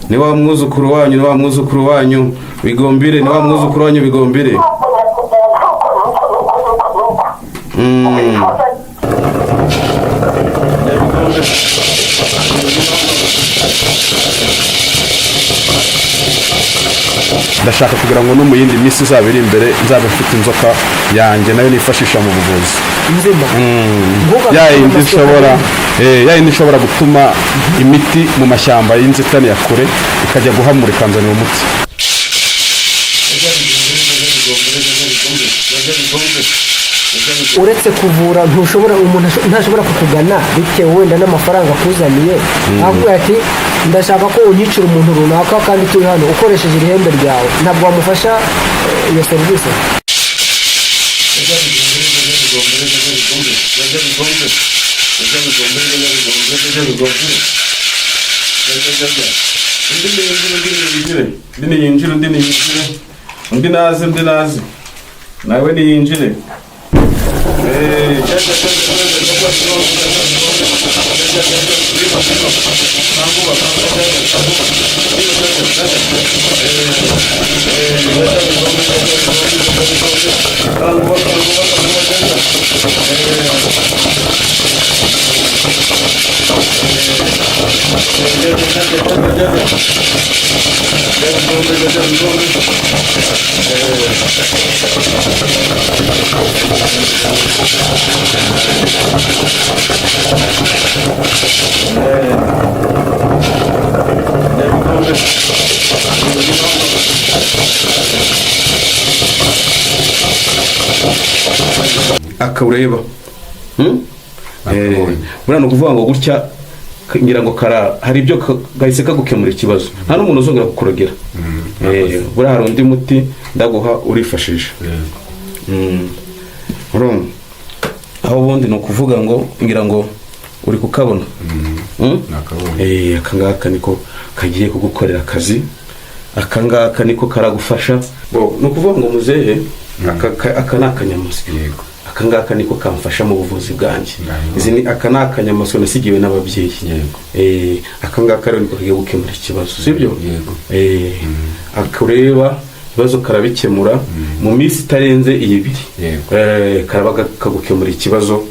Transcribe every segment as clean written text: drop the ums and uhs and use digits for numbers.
ni wa mwuzukuru wanyu Bigombire, ni wa mwuzukuru wanyu Bigombire. Ndashaka kugira ngo no mu yindi minsi izaba iri imbere nzaba mfite inzoka yanjye nayo nifashisha mu buvuzi. Yayindi ishobora gutuma imiti mu mashyamba y'inzitane ya kure ikajya guhamura ikanzanira umuti. Uretse kuvura umuntu ntashobora kukugana bitewe wenda n'amafaranga akuzaniye, avuga ati ndashaka ko unyicira umuntu runaka kandi turi hano ukoresheje ihembe ryawe, ntabwo wamufasha iyo serivisi? Undi naze nawe niyinjire. Akaureba buriya no kuvuga ngo gutya ngira ngo hari ibyo gahise kagukemura ikibazo, nta n'umuntu uzongera kukurogera. Buriya hari undi muti ndaguha urifashisha. Aho ubundi no kuvuga ngo ngira ngo uri kukabona. Akangaka niko kagiye kugukorera akazi, akangaka niko karagufasha. No kuvuga ngo muzehe aka nakanyamasyo, akangaka niko kamfasha mu buvuzi bwanjye. Izi ni akanyamasyo nasigiwe n'ababyeyi. Akangaka rero niko kagiye gukemura ikibazo, sibyo? Akureba ibibazo karabikemura mu minsi itarenze ibiri. Karabaga kagukemura ikibazo.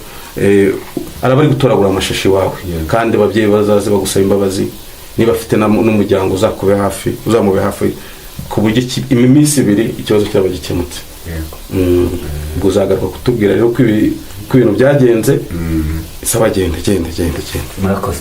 Arabari gutoragura amashashi wawe, kandi ababyeyi bazaze bagusaba imbabazi niba afite n'umuryango uzakube hafi, uzamube hafi ku buryo iminsi ibiri ikibazo cyaba gikemutse. Ubwo uzagaruka kutubwira rero ko ibintu byagenze. Saba genda. Murakoze.